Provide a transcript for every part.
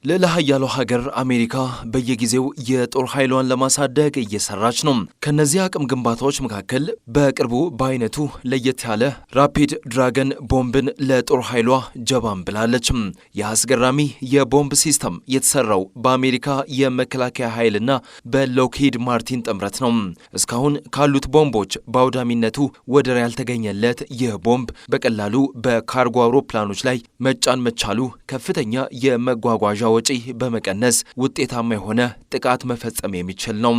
ለኃያሉ ሀገር አሜሪካ በየጊዜው የጦር ኃይሏን ለማሳደግ እየሰራች ነው። ከነዚህ አቅም ግንባታዎች መካከል በቅርቡ በአይነቱ ለየት ያለ ራፒድ ድራገን ቦምብን ለጦር ኃይሏ ጀባም ብላለች። የአስገራሚ የቦምብ ሲስተም የተሰራው በአሜሪካ የመከላከያ ኃይልና በሎክሂድ ማርቲን ጥምረት ነው። እስካሁን ካሉት ቦምቦች በአውዳሚነቱ ወደር ያልተገኘለት ይህ ቦምብ በቀላሉ በካርጎ አውሮፕላኖች ላይ መጫን መቻሉ ከፍተኛ የመጓጓዣ ወጪ በመቀነስ ውጤታማ የሆነ ጥቃት መፈጸም የሚችል ነው።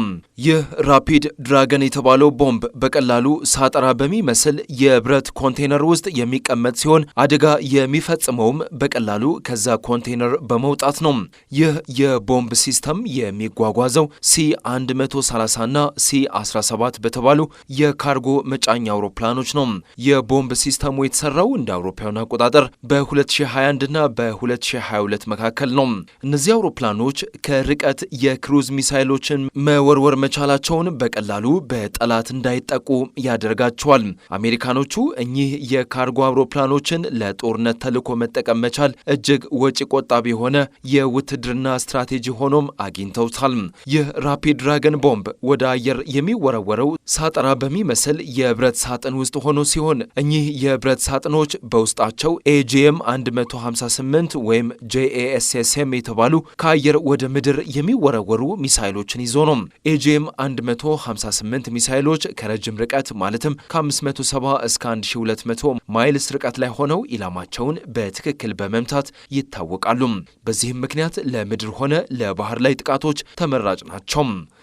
ይህ ራፒድ ድራገን የተባለው ቦምብ በቀላሉ ሳጠራ በሚመስል የብረት ኮንቴነር ውስጥ የሚቀመጥ ሲሆን አደጋ የሚፈጽመውም በቀላሉ ከዛ ኮንቴነር በመውጣት ነው። ይህ የቦምብ ሲስተም የሚጓጓዘው C-130 እና C-17 በተባሉ የካርጎ መጫኛ አውሮፕላኖች ነው። የቦምብ ሲስተሙ የተሰራው እንደ አውሮፓውያን አቆጣጠር በ2021 እና በ2022 መካከል ነው። እነዚህ አውሮፕላኖች ከርቀት የክሩዝ ሚሳይሎችን መወርወር መቻላቸውን በቀላሉ በጠላት እንዳይጠቁ ያደርጋቸዋል። አሜሪካኖቹ እኚህ የካርጎ አውሮፕላኖችን ለጦርነት ተልዕኮ መጠቀም መቻል እጅግ ወጪ ቆጣቢ የሆነ የውትድርና ስትራቴጂ ሆኖም አግኝተውታል። ይህ ራፒድ ድራገን ቦምብ ወደ አየር የሚወረወረው ሳጠራ በሚመስል የብረት ሳጥን ውስጥ ሆኖ ሲሆን እኚህ የብረት ሳጥኖች በውስጣቸው AGM 158 ወይም JASSM የተባሉ ከአየር ወደ ምድር የሚወረወሩ ሚሳይሎችን ይዞ ነው። AGM 158 ሚሳይሎች ከረጅም ርቀት ማለትም ከ570 እስከ 1200 ማይልስ ርቀት ላይ ሆነው ኢላማቸውን በትክክል በመምታት ይታወቃሉ። በዚህም ምክንያት ለምድር ሆነ ለባህር ላይ ጥቃቶች ተመራጭ ናቸው።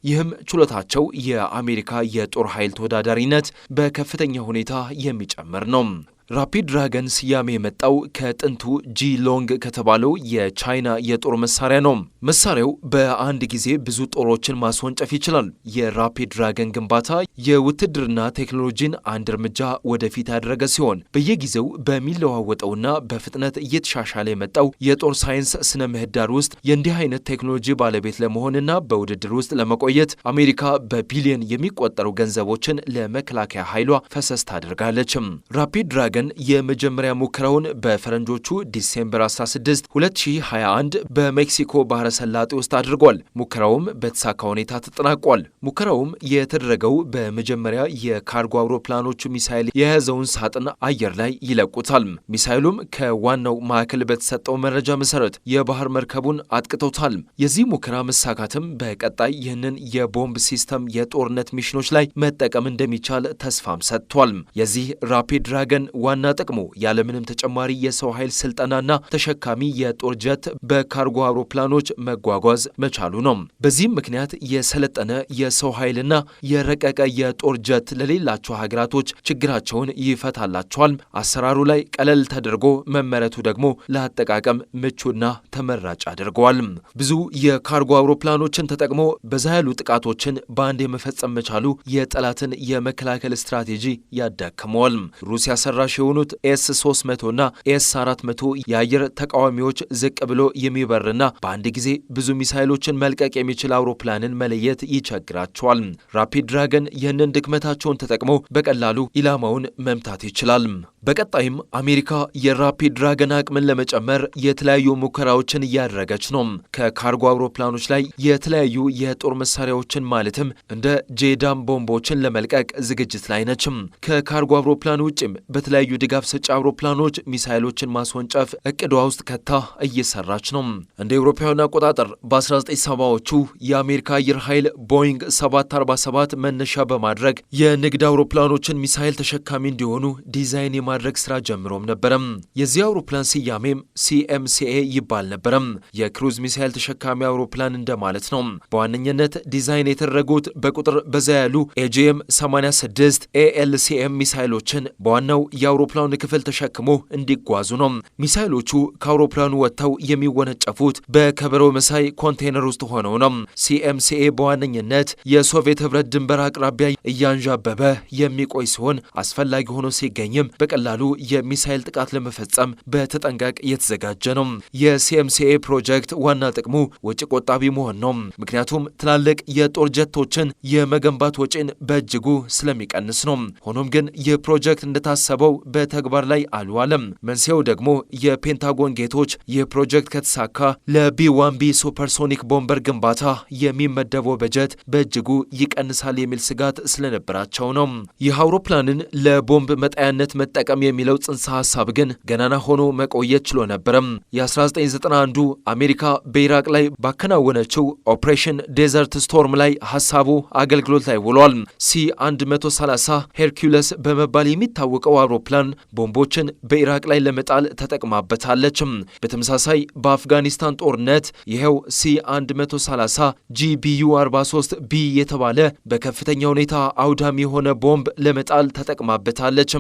ይህም ችሎታቸው የአሜሪካ የጦር ኃይል ተወዳዳሪነት በከፍተኛ ሁኔታ የሚጨምር ነው። ራፒድ ድራገን ስያሜ የመጣው ከጥንቱ ጂ-ሎንግ ከተባለው የቻይና የጦር መሳሪያ ነው። መሳሪያው በአንድ ጊዜ ብዙ ጦሮችን ማስወንጨፍ ይችላል። የራፒድ ድራገን ግንባታ የውትድርና ቴክኖሎጂን አንድ እርምጃ ወደፊት ያደረገ ሲሆን በየጊዜው በሚለዋወጠውና በፍጥነት እየተሻሻለ የመጣው የጦር ሳይንስ ስነ ምህዳር ውስጥ የእንዲህ አይነት ቴክኖሎጂ ባለቤት ለመሆንና በውድድር ውስጥ ለመቆየት አሜሪካ በቢሊዮን የሚቆጠሩ ገንዘቦችን ለመከላከያ ኃይሏ ፈሰስ ታደርጋለች። ራፒድ ድራገን የመጀመሪያ ሙከራውን በፈረንጆቹ ዲሴምበር 16 2021 በሜክሲኮ ባህረ ሰላጤ ውስጥ አድርጓል። ሙከራውም በተሳካ ሁኔታ ተጠናቋል። ሙከራውም የተደረገው በመጀመሪያ የካርጎ አውሮፕላኖቹ ሚሳይል የያዘውን ሳጥን አየር ላይ ይለቁታል። ሚሳይሉም ከዋናው ማዕከል በተሰጠው መረጃ መሰረት የባህር መርከቡን አጥቅቶታል። የዚህ ሙከራ መሳካትም በቀጣይ ይህንን የቦምብ ሲስተም የጦርነት ሚሽኖች ላይ መጠቀም እንደሚቻል ተስፋም ሰጥቷል። የዚህ ራፒድ ድራገን ዋና ጥቅሙ ያለምንም ተጨማሪ የሰው ኃይል ስልጠናና ተሸካሚ የጦር ጀት በካርጎ አውሮፕላኖች መጓጓዝ መቻሉ ነው። በዚህም ምክንያት የሰለጠነ የሰው ኃይልና የረቀቀ የጦር ጀት ለሌላቸው ሀገራቶች ችግራቸውን ይፈታላቸዋል። አሰራሩ ላይ ቀለል ተደርጎ መመረቱ ደግሞ ለአጠቃቀም ምቹና ተመራጭ አድርገዋል። ብዙ የካርጎ አውሮፕላኖችን ተጠቅሞ በዛ ያሉ ጥቃቶችን በአንድ የመፈጸም መቻሉ የጠላትን የመከላከል ስትራቴጂ ያዳክመዋል። ሩሲያ ሰራሽ የሆኑት S-300 እና S-400 የአየር ተቃዋሚዎች ዝቅ ብሎ የሚበርና በአንድ ጊዜ ብዙ ሚሳይሎችን መልቀቅ የሚችል አውሮፕላንን መለየት ይቸግራቸዋል። ራፒድ ድራገን ይህንን ድክመታቸውን ተጠቅመው በቀላሉ ኢላማውን መምታት ይችላል። በቀጣይም አሜሪካ የራፒድ ድራገን አቅምን ለመጨመር የተለያዩ ሙከራዎችን እያደረገች ነው። ከካርጎ አውሮፕላኖች ላይ የተለያዩ የጦር መሳሪያዎችን ማለትም እንደ ጄዳም ቦምቦችን ለመልቀቅ ዝግጅት ላይ ነች። ከካርጎ አውሮፕላን ውጭም በተለያዩ ድጋፍ ሰጪ አውሮፕላኖች ሚሳይሎችን ማስወንጨፍ እቅዷ ውስጥ ከታ እየሰራች ነው። እንደ አውሮፓውያን አቆጣጠር በ1970ዎቹ የአሜሪካ አየር ኃይል ቦይንግ 747 መነሻ በማድረግ የንግድ አውሮፕላኖችን ሚሳይል ተሸካሚ እንዲሆኑ ዲዛይን የማድረግ ስራ ጀምሮም ነበረም። የዚህ አውሮፕላን ስያሜም CMCA ይባል ነበረም። የክሩዝ ሚሳይል ተሸካሚ አውሮፕላን እንደማለት ነው። በዋነኝነት ዲዛይን የተደረጉት በቁጥር በዛ ያሉ AGM 86 ALCM ሚሳይሎችን በዋናው የአውሮፕላኑ ክፍል ተሸክሞ እንዲጓዙ ነው። ሚሳይሎቹ ከአውሮፕላኑ ወጥተው የሚወነጨፉት በከበሮ መሳይ ኮንቴነር ውስጥ ሆነው ነው። CMCA በዋነኝነት የሶቪየት ህብረት ድንበር አቅራቢያ እያንዣበበ የሚቆይ ሲሆን አስፈላጊ ሆኖ ሲገኝም በቀላሉ የሚሳይል ጥቃት ለመፈጸም በተጠንቀቅ የተዘጋጀ ነው። የCMCA ፕሮጀክት ዋና ጥቅሙ ወጪ ቆጣቢ መሆን ነው። ምክንያቱም ትላልቅ የጦር ጀቶችን የመገንባት ወጪን በእጅጉ ስለሚቀንስ ነው። ሆኖም ግን ይህ ፕሮጀክት እንደታሰበው በተግባር ላይ አልዋለም። መንስኤው ደግሞ የፔንታጎን ጌቶች ይህ ፕሮጀክት ከተሳካ ለቢ1ቢ ሱፐርሶኒክ ቦምበር ግንባታ የሚመደበው በጀት በእጅጉ ይቀንሳል የሚል ስጋት ስለነበራቸው ነው። ይህ አውሮፕላንን ለቦምብ መጣያነት መጠቀም የሚለው ጽንሰ ሐሳብ ግን ገናና ሆኖ መቆየት ችሎ ነበረም። የ1991 አሜሪካ በኢራቅ ላይ ባከናወነችው ኦፕሬሽን ዴዘርት ስቶርም ላይ ሐሳቡ አገልግሎት ላይ ውሏል። ሲ130 ሄርኩለስ በመባል የሚታወቀው አውሮፕላን ቦምቦችን በኢራቅ ላይ ለመጣል ተጠቅማበታለች። በተመሳሳይ በአፍጋኒስታን ጦርነት ይሄው ሲ130 GBU-43B የተባለ በከፍተኛ ሁኔታ አውዳሚ የሆነ ቦምብ ለመጣል ተጠቅማበታለች።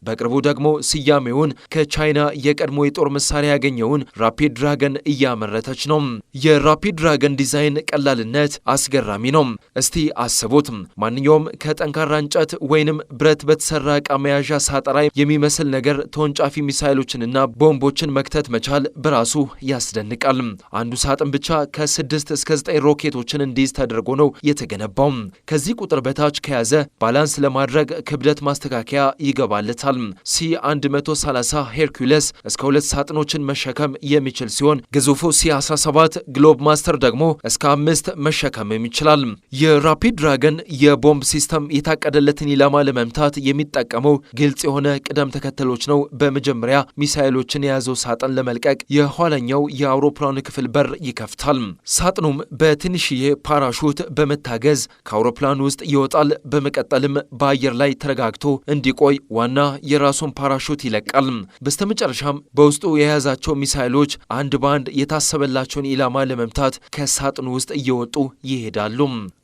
በቅርቡ ደግሞ ስያሜውን ከቻይና የቀድሞ የጦር መሳሪያ ያገኘውን ራፒድ ድራገን እያመረተች ነው። የራፒድ ድራገን ዲዛይን ቀላልነት አስገራሚ ነው። እስቲ አስቡት፣ ማንኛውም ከጠንካራ እንጨት ወይንም ብረት በተሰራ ዕቃ መያዣ ሳጠራ የሚመስል ነገር ተወንጫፊ ሚሳይሎችንና ቦምቦችን መክተት መቻል በራሱ ያስደንቃል። አንዱ ሳጥን ብቻ ከ6 እስከ 9 ሮኬቶችን እንዲይዝ ተደርጎ ነው የተገነባው። ከዚህ ቁጥር በታች ከያዘ ባላንስ ለማድረግ ክብደት ማስተካከያ ይገባለታል። ሲ130 ሄርኩለስ እስከ 2 ሳጥኖችን መሸከም የሚችል ሲሆን ግዙፉ ሲ17 ግሎብ ማስተር ደግሞ እስከ 5 መሸከም ይችላል። የራፒድ ድራገን የቦምብ ሲስተም የታቀደለትን ኢላማ ለመምታት የሚጠቀመው ግልጽ የሆነ ቅደም ተከተሎች ነው። በመጀመሪያ ሚሳይሎችን የያዘው ሳጥን ለመልቀቅ የኋለኛው የአውሮፕላኑ ክፍል በር ይከፍታል። ሳጥኑም በትንሽዬ ፓራሹት በመታገዝ ከአውሮፕላኑ ውስጥ ይወጣል። በመቀጠልም በአየር ላይ ተረጋግቶ እንዲቆይ ዋና የራሱን ፓራሹት ይለቃል። በስተመጨረሻም በውስጡ የያዛቸው ሚሳይሎች አንድ ባንድ የታሰበላቸውን ኢላማ ለመምታት ከሳጥኑ ውስጥ እየወጡ ይሄዳሉ።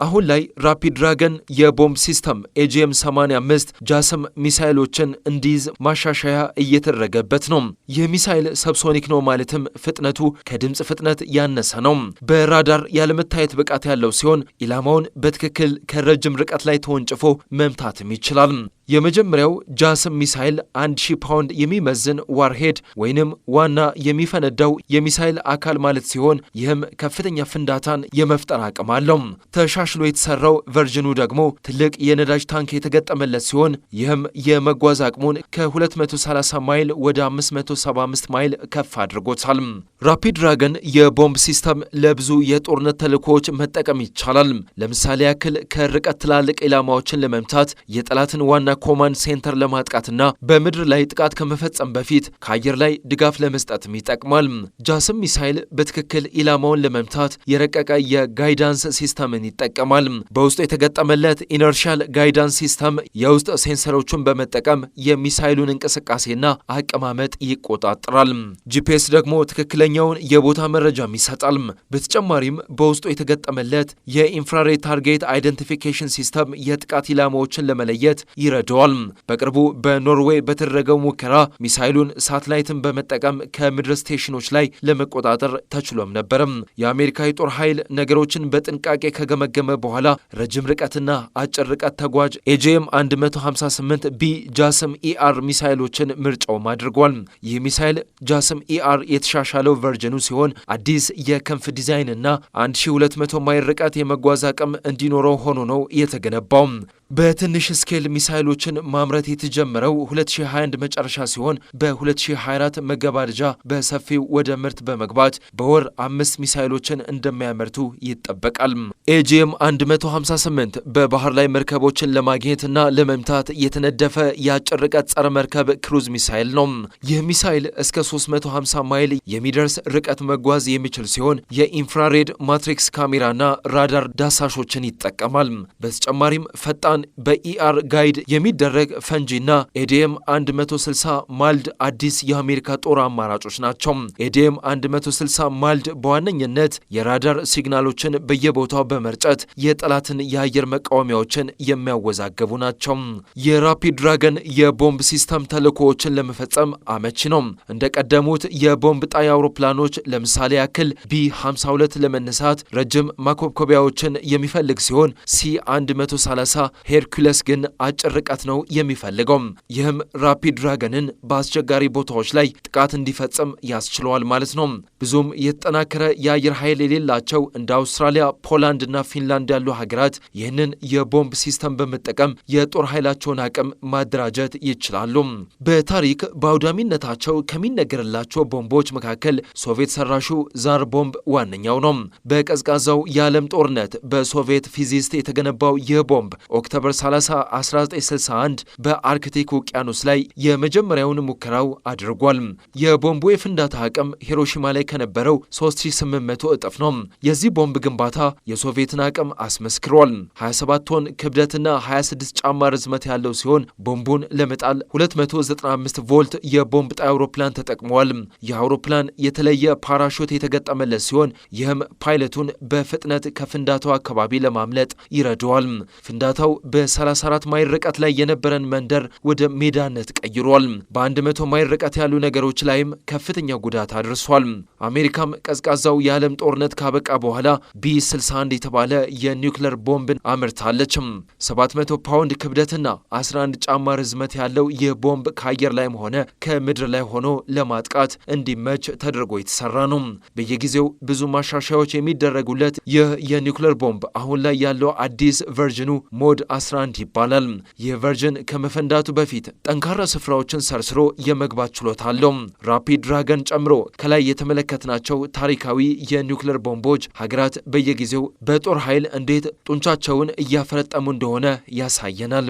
አሁን ላይ ራፒድ ድራገን የቦምብ ሲስተም AGM-85 ጃስም ሚሳይሎችን እንዲይዝ ማሻሻያ እየተደረገበት ነው። ይህ ሚሳይል ሰብሶኒክ ነው፣ ማለትም ፍጥነቱ ከድምፅ ፍጥነት ያነሰ ነው። በራዳር ያለመታየት ብቃት ያለው ሲሆን ኢላማውን በትክክል ከረጅም ርቀት ላይ ተወንጭፎ መምታትም ይችላል። የመጀመሪያው ጃስም ሚሳይል 1000 ፓውንድ የሚመዝን ዋርሄድ ወይንም ዋና የሚፈነዳው የሚሳይል አካል ማለት ሲሆን ይህም ከፍተኛ ፍንዳታን የመፍጠር አቅም አለው። ተሻሽሎ የተሰራው ቨርዥኑ ደግሞ ትልቅ የነዳጅ ታንክ የተገጠመለት ሲሆን ይህም የመጓዝ አቅሙን ከ230 ማይል ወደ 575 ማይል ከፍ አድርጎታል። ራፒድ ድራገን የቦምብ ሲስተም ለብዙ የጦርነት ተልዕኮዎች መጠቀም ይቻላል። ለምሳሌ ያክል ከርቀት ትላልቅ ኢላማዎችን ለመምታት፣ የጠላትን ዋና ኮማንድ ሴንተር ለማጥቃትና በምድር ላይ ጥቃት ከመፈጸም በፊት ከአየር ላይ ድጋፍ ለመስጠትም ይጠቅማል። ጃስም ሚሳይል በትክክል ኢላማውን ለመምታት የረቀቀ የጋይዳንስ ሲስተምን ይጠቀማል። በውስጡ የተገጠመለት ኢነርሻል ጋይዳንስ ሲስተም የውስጥ ሴንሰሮቹን በመጠቀም የሚሳይሉን እንቅስቃሴና አቀማመጥ ይቆጣጠራል። ጂፒኤስ ደግሞ ትክክለኛውን የቦታ መረጃም ይሰጣል። በተጨማሪም በውስጡ የተገጠመለት የኢንፍራሬድ ታርጌት አይደንቲፊኬሽን ሲስተም የጥቃት ኢላማዎችን ለመለየት ይረዳል። በቅርቡ በኖርዌይ በተደረገው ሙከራ ሚሳይሉን ሳትላይትን በመጠቀም ከምድር ስቴሽኖች ላይ ለመቆጣጠር ተችሎም ነበርም። የአሜሪካ የጦር ኃይል ነገሮችን በጥንቃቄ ከገመገመ በኋላ ረጅም ርቀትና አጭር ርቀት ተጓዥ AGM-158B ጃስም ER ሚሳይሎችን ምርጫውም አድርጓል። ይህ ሚሳይል ጃስም ER የተሻሻለው ቨርዥኑ ሲሆን አዲስ የክንፍ ዲዛይንና 1200 ማይል ርቀት የመጓዝ አቅም እንዲኖረው ሆኖ ነው የተገነባው። በትንሽ ስኬል ሚሳይሎችን ማምረት የተጀመረው 2021 መጨረሻ ሲሆን በ2024 መገባደጃ በሰፊው ወደ ምርት በመግባት በወር 5 ሚሳይሎችን እንደሚያመርቱ ይጠበቃል። AGM-158 በባህር ላይ መርከቦችን ለማግኘትና ለመምታት የተነደፈ የአጭር ርቀት ጸረ መርከብ ክሩዝ ሚሳይል ነው። ይህ ሚሳይል እስከ 350 ማይል የሚደርስ ርቀት መጓዝ የሚችል ሲሆን የኢንፍራሬድ ማትሪክስ ካሜራና ራዳር ዳሳሾችን ይጠቀማል። በተጨማሪም ፈጣን በኢአር ጋይድ የሚደረግ ፈንጂና ADM-160 ማልድ አዲስ የአሜሪካ ጦር አማራጮች ናቸው። ADM-160 ማልድ በዋነኝነት የራዳር ሲግናሎችን በየቦታው በመርጨት የጠላትን የአየር መቃወሚያዎችን የሚያወዛገቡ ናቸው። የራፒድ ድራገን የቦምብ ሲስተም ተልዕኮዎችን ለመፈጸም አመቺ ነው። እንደቀደሙት የቦምብ ጣይ አውሮፕላኖች ለምሳሌ ያክል B-52 ለመነሳት ረጅም ማኮብኮቢያዎችን የሚፈልግ ሲሆን C-130 ሄርኩለስ ግን አጭር ርቀት ነው የሚፈልገው። ይህም ራፒድ ድራገንን በአስቸጋሪ ቦታዎች ላይ ጥቃት እንዲፈጽም ያስችለዋል ማለት ነው። ብዙም የተጠናከረ የአየር ኃይል የሌላቸው እንደ አውስትራሊያ፣ ፖላንድ እና ፊንላንድ ያሉ ሀገራት ይህንን የቦምብ ሲስተም በመጠቀም የጦር ኃይላቸውን አቅም ማደራጀት ይችላሉ። በታሪክ በአውዳሚነታቸው ከሚነገርላቸው ቦምቦች መካከል ሶቪየት ሰራሹ ዛር ቦምብ ዋነኛው ነው። በቀዝቃዛው የዓለም ጦርነት በሶቪየት ፊዚስት የተገነባው ይህ ቦምብ ኦክቶበር 30 1961 በአርክቲክ ውቅያኖስ ላይ የመጀመሪያውን ሙከራው አድርጓል። የቦምቡ የፍንዳታ አቅም ሂሮሺማ ላይ ከነበረው 3800 እጥፍ ነው። የዚህ ቦምብ ግንባታ የሶቪየትን አቅም አስመስክሯል። 27 ቶን ክብደትና 26 ጫማ ርዝመት ያለው ሲሆን ቦምቡን ለመጣል 295 ቮልት የቦምብ ጣይ አውሮፕላን ተጠቅመዋል። ይህ አውሮፕላን የተለየ ፓራሹት የተገጠመለት ሲሆን ይህም ፓይለቱን በፍጥነት ከፍንዳታው አካባቢ ለማምለጥ ይረዳዋል። ፍንዳታው በ34 ማይል ርቀት ላይ የነበረን መንደር ወደ ሜዳነት ቀይሯል። በ100 ማይል ርቀት ያሉ ነገሮች ላይም ከፍተኛ ጉዳት አድርሷል። አሜሪካም ቀዝቃዛው የዓለም ጦርነት ካበቃ በኋላ ቢ61 የተባለ የኒውክሌር ቦምብን አምርታለች። 700 ፓውንድ ክብደትና 11 ጫማ ርዝመት ያለው ይህ ቦምብ ከአየር ላይም ሆነ ከምድር ላይ ሆኖ ለማጥቃት እንዲመች ተደርጎ የተሰራ ነው። በየጊዜው ብዙ ማሻሻያዎች የሚደረጉለት ይህ የኒውክሌር ቦምብ አሁን ላይ ያለው አዲስ ቨርዥኑ ሞድ 11 ይባላል። ይህ ቨርዥን ከመፈንዳቱ በፊት ጠንካራ ስፍራዎችን ሰርስሮ የመግባት ችሎታ አለው። ራፒድ ድራገን ጨምሮ ከላይ የተመለከትናቸው ታሪካዊ የኒውክሌር ቦምቦች ሀገራት በየጊዜው በጦር ኃይል እንዴት ጡንቻቸውን እያፈረጠሙ እንደሆነ ያሳየናል።